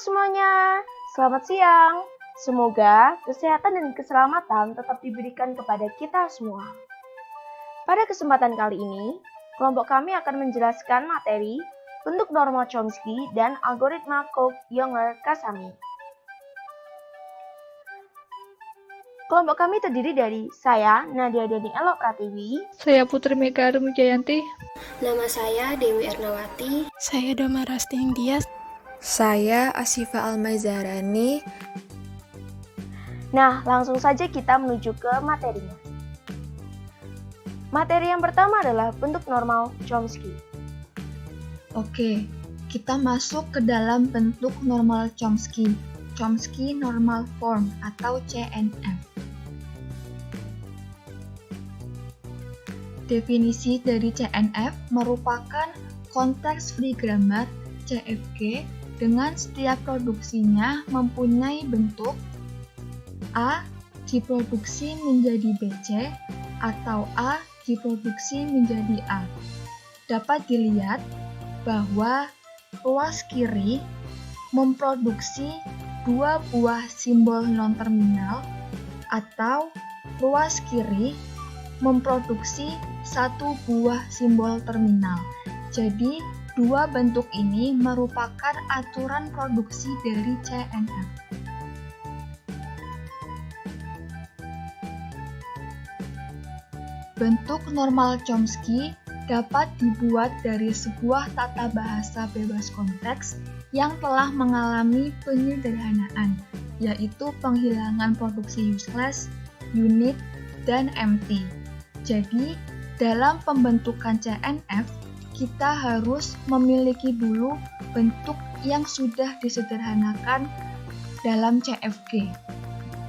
semuanya, selamat siang. Semoga kesehatan dan keselamatan tetap diberikan kepada kita semua. Pada kesempatan kali ini, kelompok kami akan menjelaskan materi bentuk normal Chomsky dan algoritma Cook-Younger-Casami. Kelompok kami terdiri dari saya, Nadia Deni Elo Pratiwi. Saya Putri Mega Armujayanti. Nama saya Dewi Ernawati. Saya Doma Rasting Dias. Saya Asifa Almazarani. Nah, langsung saja kita menuju ke materinya. Materi yang pertama adalah bentuk normal Chomsky. Oke, kita masuk ke dalam bentuk normal Chomsky. Chomsky Normal Form atau CNF. Definisi dari CNF merupakan konteks free grammar CFG dengan setiap produksinya mempunyai bentuk A diproduksi menjadi BC atau A diproduksi menjadi A. Dapat dilihat bahwa ruas kiri memproduksi dua buah simbol non-terminal atau ruas kiri memproduksi satu buah simbol terminal. Jadi, dua bentuk ini merupakan aturan produksi dari CNF. Bentuk normal Chomsky dapat dibuat dari sebuah tata bahasa bebas konteks yang telah mengalami penyederhanaan, yaitu penghilangan produksi useless, unit, dan empty. Jadi, dalam pembentukan CNF, kita harus memiliki dulu bentuk yang sudah disederhanakan dalam CFG,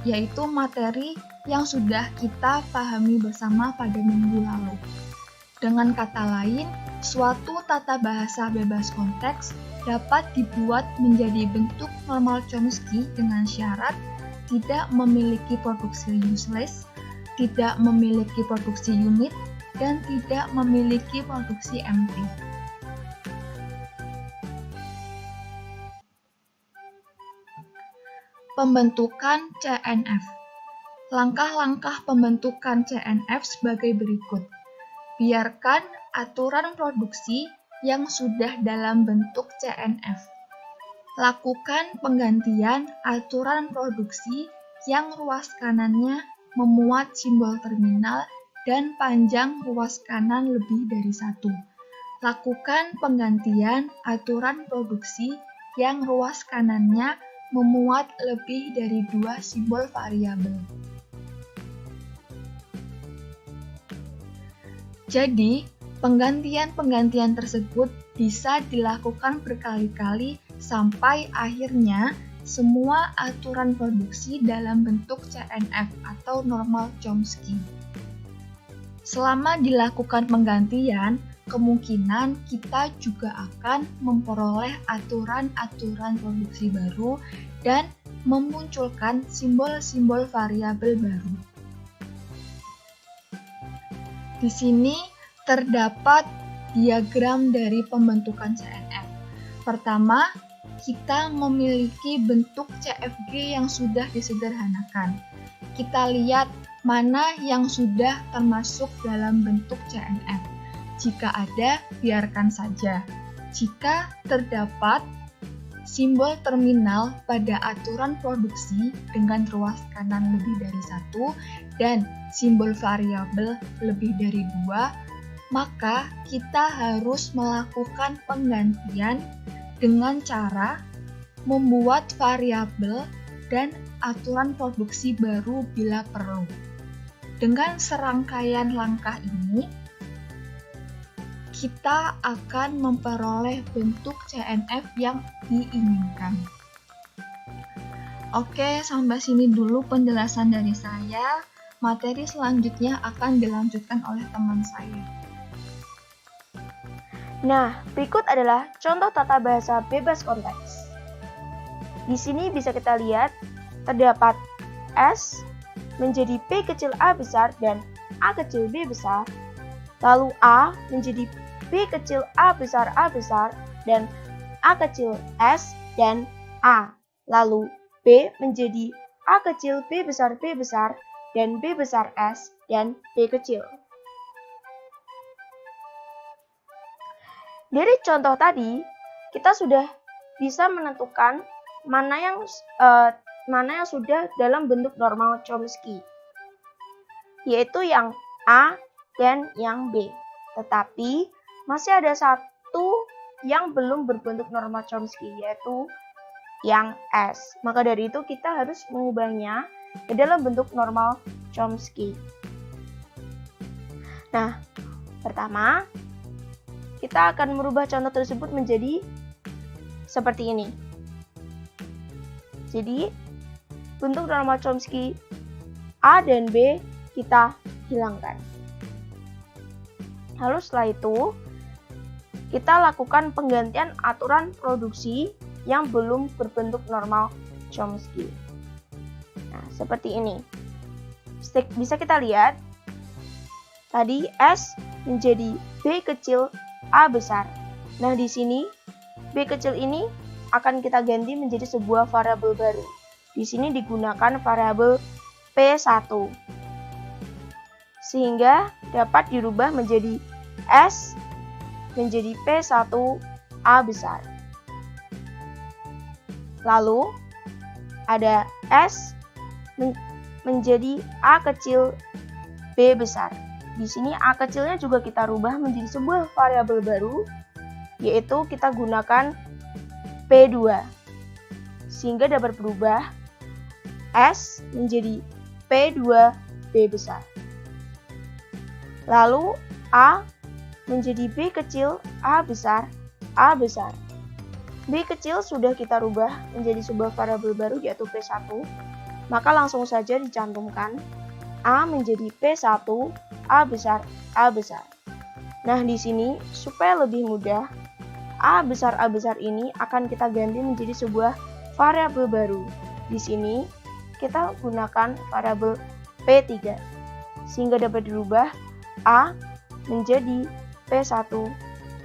yaitu materi yang sudah kita pahami bersama pada minggu lalu. Dengan kata lain, suatu tata bahasa bebas konteks dapat dibuat menjadi bentuk normal Chomsky dengan syarat tidak memiliki produksi useless, tidak memiliki produksi unit, dan tidak memiliki produksi empty. Pembentukan CNF. Langkah-langkah pembentukan CNF sebagai berikut. Biarkan aturan produksi yang sudah dalam bentuk CNF. Lakukan penggantian aturan produksi yang ruas kanannya memuat simbol terminal dan panjang ruas kanan lebih dari 1. Lakukan penggantian aturan produksi yang ruas kanannya memuat lebih dari 2 simbol variabel. Jadi, penggantian-penggantian tersebut bisa dilakukan berkali-kali sampai akhirnya semua aturan produksi dalam bentuk CNF atau normal Chomsky. Selama dilakukan penggantian, kemungkinan kita juga akan memperoleh aturan-aturan produksi baru dan memunculkan simbol-simbol variabel baru. Di sini terdapat diagram dari pembentukan CNF. Pertama, kita memiliki bentuk CFG yang sudah disederhanakan. Kita lihat mana yang sudah termasuk dalam bentuk CNF. Jika ada, biarkan saja. Jika terdapat simbol terminal pada aturan produksi dengan ruas kanan lebih dari 1 dan simbol variabel lebih dari 2, maka kita harus melakukan penggantian dengan cara membuat variabel dan aturan produksi baru bila perlu. Dengan serangkaian langkah ini, kita akan memperoleh bentuk CNF yang diinginkan. Oke, sampai sini dulu penjelasan dari saya. Materi selanjutnya akan dilanjutkan oleh teman saya. Nah, berikut adalah contoh tata bahasa bebas konteks. Di sini bisa kita lihat terdapat S menjadi P kecil A besar dan A kecil B besar, lalu A menjadi P kecil A besar dan A kecil S, dan A. Lalu B menjadi A kecil, B besar, dan B besar S, dan B kecil. Dari contoh tadi, kita sudah bisa menentukan mana yang sudah dalam bentuk normal Chomsky, yaitu yang A dan yang B. Tetapi masih ada satu yang belum berbentuk normal Chomsky, yaitu yang S. Maka dari itu kita harus mengubahnya ke dalam bentuk normal Chomsky. Nah, pertama, kita akan merubah contoh tersebut menjadi seperti ini. Jadi, bentuk normal Chomsky A dan B kita hilangkan. Lalu setelah itu, kita lakukan penggantian aturan produksi yang belum berbentuk normal Chomsky. Nah, seperti ini. Bisa kita lihat, tadi S menjadi B kecil, A besar. Nah, di sini B kecil ini akan kita ganti menjadi sebuah variabel baru. Di sini digunakan variabel P1. Sehingga dapat dirubah menjadi S menjadi P1 A besar. Lalu ada S menjadi A kecil B besar. Di sini A kecilnya juga kita rubah menjadi sebuah variabel baru, yaitu kita gunakan P2. Sehingga dapat berubah S menjadi P2 B besar. Lalu A menjadi B kecil A besar. B kecil sudah kita rubah menjadi sebuah variabel baru, yaitu P1. Maka langsung saja dicantumkan A menjadi P1 A besar. Nah, di sini supaya lebih mudah, A besar ini akan kita ganti menjadi sebuah variabel baru. Di sini kita gunakan variabel P3 sehingga dapat dirubah A menjadi P1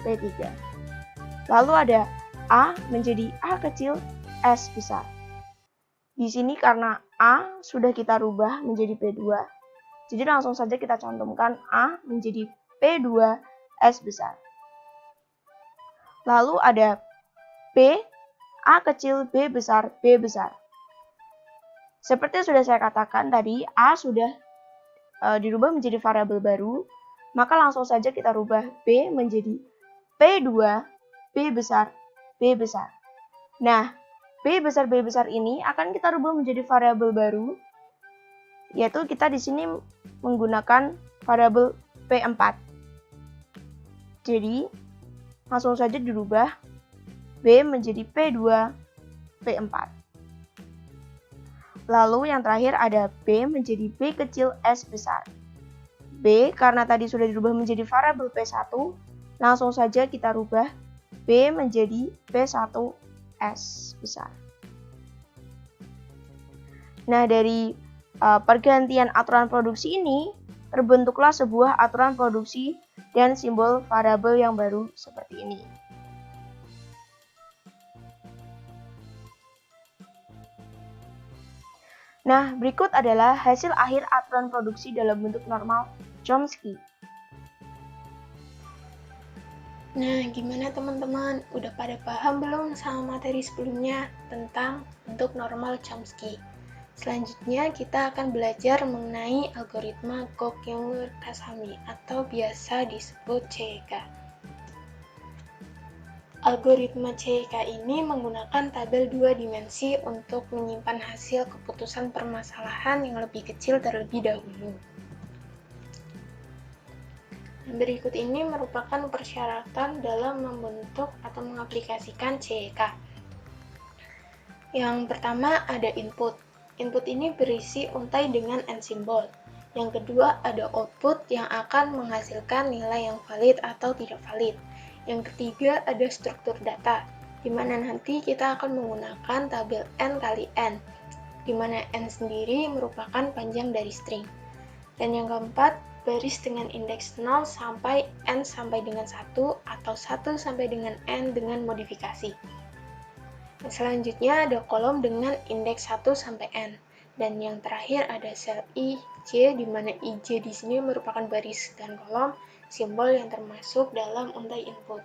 P3. Lalu ada A menjadi A kecil S besar. Di sini karena A sudah kita rubah menjadi P2, jadi langsung saja kita cantumkan A menjadi P2 S besar. Lalu ada B, A kecil, B besar. Seperti yang sudah saya katakan tadi, A sudah dirubah menjadi variabel baru, maka langsung saja kita rubah B menjadi P2, B besar. Nah, B besar ini akan kita rubah menjadi variabel baru, yaitu kita di sini menggunakan variabel P4. Jadi, langsung saja dirubah B menjadi P2 P4. Lalu yang terakhir ada B menjadi B kecil S besar. B karena tadi sudah dirubah menjadi variabel P1, langsung saja kita rubah B menjadi P1 S besar. Nah, dari pergantian aturan produksi ini, terbentuklah sebuah aturan produksi dan simbol variabel yang baru seperti ini. Nah, berikut adalah hasil akhir aturan produksi dalam bentuk normal Chomsky. Nah, gimana teman-teman? Udah pada paham belum sama materi sebelumnya tentang bentuk normal Chomsky? Selanjutnya kita akan belajar mengenai algoritma Coq-Younger-Casamy atau biasa disebut CYK. Algoritma CYK ini menggunakan tabel 2 dimensi untuk menyimpan hasil keputusan permasalahan yang lebih kecil terlebih dahulu. Berikut ini merupakan persyaratan dalam membentuk atau mengaplikasikan CYK. Yang pertama ada input. Input ini berisi untai dengan n simbol. Yang kedua ada output yang akan menghasilkan nilai yang valid atau tidak valid. Yang ketiga ada struktur data, di mana nanti kita akan menggunakan tabel n kali n, di mana n sendiri merupakan panjang dari string. Dan yang keempat, baris dengan indeks 0 sampai n sampai dengan 1 atau 1 sampai dengan n dengan modifikasi. Selanjutnya ada kolom dengan indeks 1 sampai N. Dan yang terakhir ada sel IJ, di mana IJ di sini merupakan baris dan kolom simbol yang termasuk dalam untai input.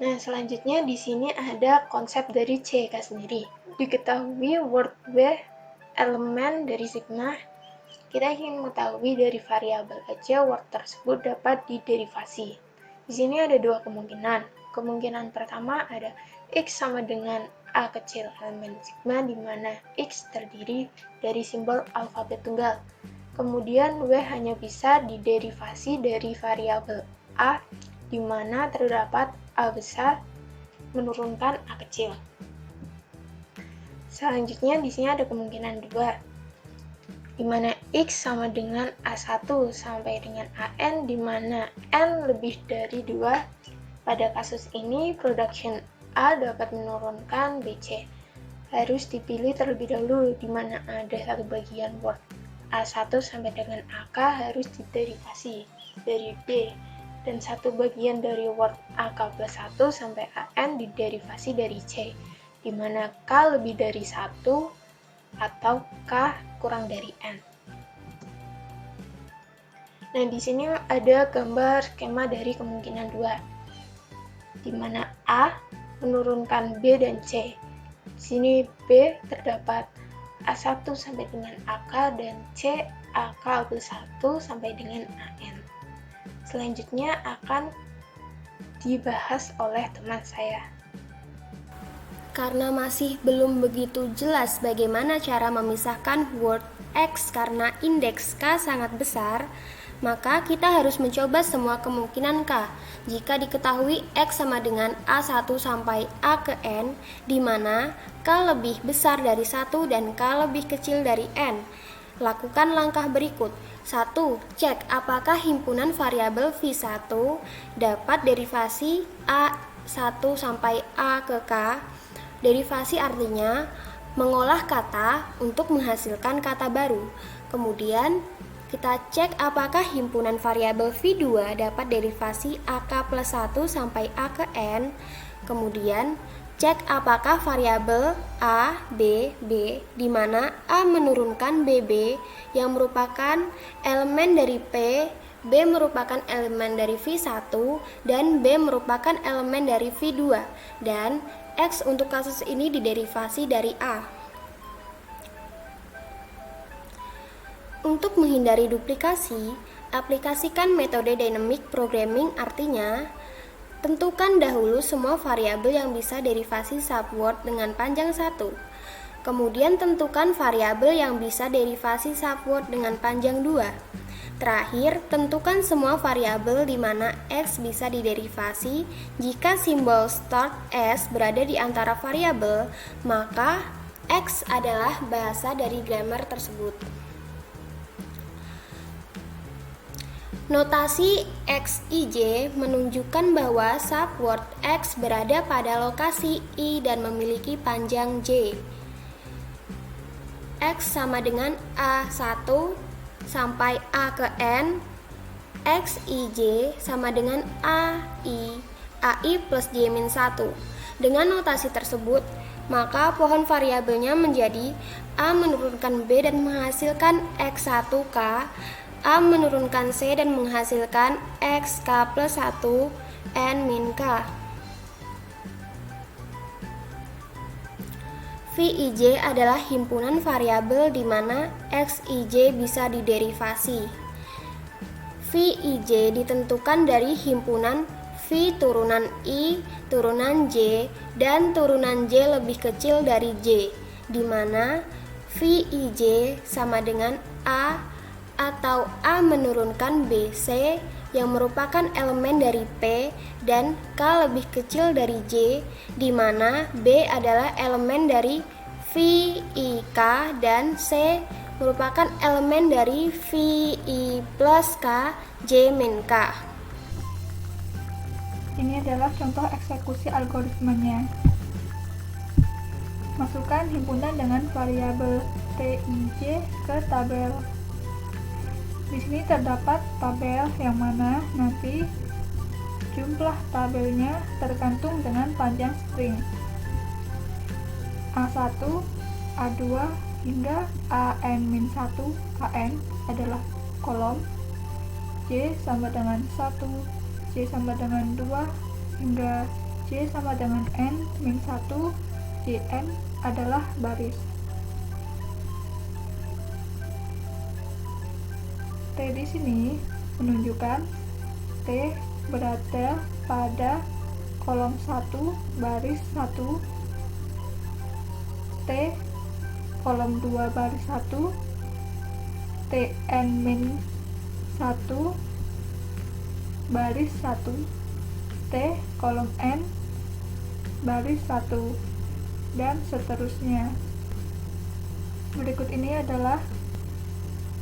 Nah, selanjutnya di sini ada konsep dari CK sendiri. Diketahui word W elemen dari sigma, kita ingin mengetahui dari variabel aja word tersebut dapat diderivasi. Di sini ada dua kemungkinan. Kemungkinan pertama ada X sama dengan A kecil elemen sigma, di mana X terdiri dari simbol alfabet tunggal. Kemudian W hanya bisa diderivasi dari variabel A, di mana terdapat A besar menurunkan A kecil. Selanjutnya di sini ada kemungkinan dua, di mana X sama dengan A1 sampai dengan AN, di mana N lebih dari 2. Pada kasus ini, production A dapat menurunkan BC. Harus dipilih terlebih dahulu, di mana ada satu bagian word A1 sampai dengan AK harus diderivasi dari B, dan satu bagian dari word AK plus 1 sampai AN diderivasi dari C, di mana K lebih dari 1 atau K kurang dari N. Nah, di sini ada gambar skema dari kemungkinan 2. Di mana A menurunkan B dan C. Di sini B terdapat A1 sampai dengan AK dan C AK plus 1 sampai dengan AN. Selanjutnya akan dibahas oleh teman saya. Karena masih belum begitu jelas bagaimana cara memisahkan word X karena indeks K sangat besar, maka kita harus mencoba semua kemungkinan K. Jika diketahui X sama dengan A1 sampai A ke N, di mana K lebih besar dari 1 dan K lebih kecil dari N. Lakukan langkah berikut. 1. Cek apakah himpunan variabel V1 dapat derivasi A1 sampai A ke K. Derivasi artinya mengolah kata untuk menghasilkan kata baru. Kemudian kita cek apakah himpunan variabel V2 dapat derivasi AK plus 1 sampai A ke N. Kemudian cek apakah variabel A, B, B, di mana A menurunkan BB yang merupakan elemen dari P, B merupakan elemen dari V1, dan B merupakan elemen dari V2, dan X untuk kasus ini diderivasi dari A. Untuk menghindari duplikasi, aplikasikan metode dynamic programming, artinya tentukan dahulu semua variabel yang bisa derivasi subword dengan panjang 1. Kemudian tentukan variabel yang bisa derivasi subword dengan panjang 2. Terakhir, tentukan semua variabel di mana X bisa diderivasi. Jika simbol start S berada di antara variabel, maka X adalah bahasa dari grammar tersebut. Notasi XIJ menunjukkan bahwa subword X berada pada lokasi I dan memiliki panjang J. X sama dengan A1 sampai A ke N. XIJ sama dengan AI plus J-1. Dengan notasi tersebut, maka pohon variabelnya menjadi A menurunkan B dan menghasilkan X1K, A menurunkan C dan menghasilkan XK plus 1 N min K. VIJ adalah himpunan variabel di mana XIJ bisa diderivasi. VIJ ditentukan dari himpunan V turunan I turunan J dan turunan J lebih kecil dari J, di mana VIJ sama dengan A atau A menurunkan BC yang merupakan elemen dari P dan K lebih kecil dari J, di mana B adalah elemen dari VIK dan C merupakan elemen dari VI plus K J min K. Ini adalah contoh eksekusi algoritmenya. Masukkan himpunan dengan variabel TIJ ke tabel. Di sini terdapat tabel yang mana nanti Jumlah tabelnya tergantung dengan panjang string. A1, A2 hingga AN-1 AN adalah kolom, J sama dengan 1, J sama dengan 2 hingga J sama dengan N-1 JN adalah baris. T di sini menunjukkan T berada pada kolom 1 baris 1, T kolom 2 baris 1, TN-1 baris 1, T kolom N baris 1, dan seterusnya. Berikut ini adalah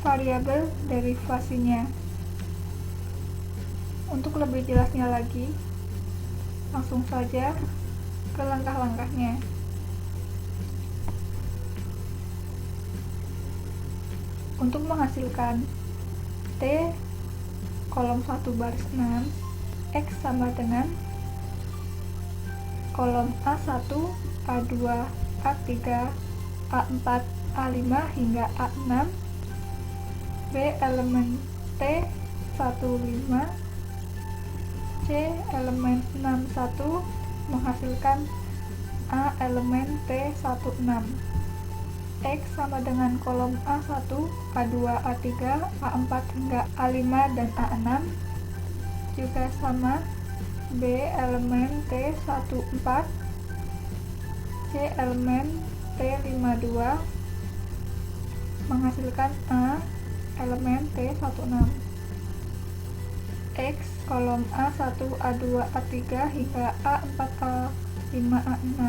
variabel derivasinya. Untuk lebih jelasnya lagi, langsung saja ke langkah-langkahnya. Untuk menghasilkan T kolom 1 baris 6, X sama dengan kolom A1, A2, A3, A4, A5 hingga A6, B elemen T15, C elemen 61 menghasilkan A elemen T16. X sama dengan kolom A1, A2, A3, A4 hingga A5 dan A6 juga sama B elemen T14, C elemen T52 menghasilkan A elemen T16. X kolom A1, A2, A3 hingga A4, A5, A6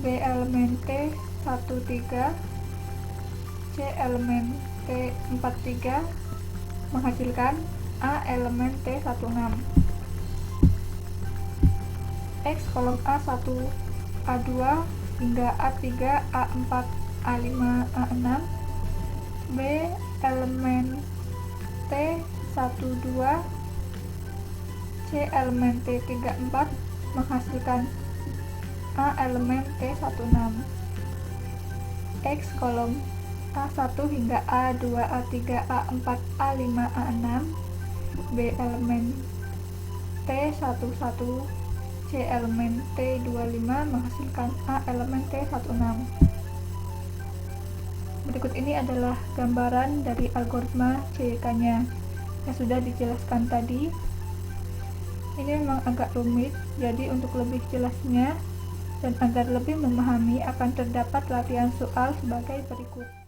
B elemen T13, C elemen T43 menghasilkan A elemen T16. X kolom A1, A2 hingga A3, A4, A5, A6 B elemen T12, C elemen T34 menghasilkan A elemen T16. X kolom A1 hingga A2, A3, A4, A5, A6 B elemen T11, C elemen T25 menghasilkan A elemen T16. Berikut ini adalah gambaran dari algoritma CYK-nya yang sudah dijelaskan tadi. Ini memang agak rumit, jadi untuk lebih jelasnya dan agar lebih memahami akan terdapat latihan soal sebagai berikut.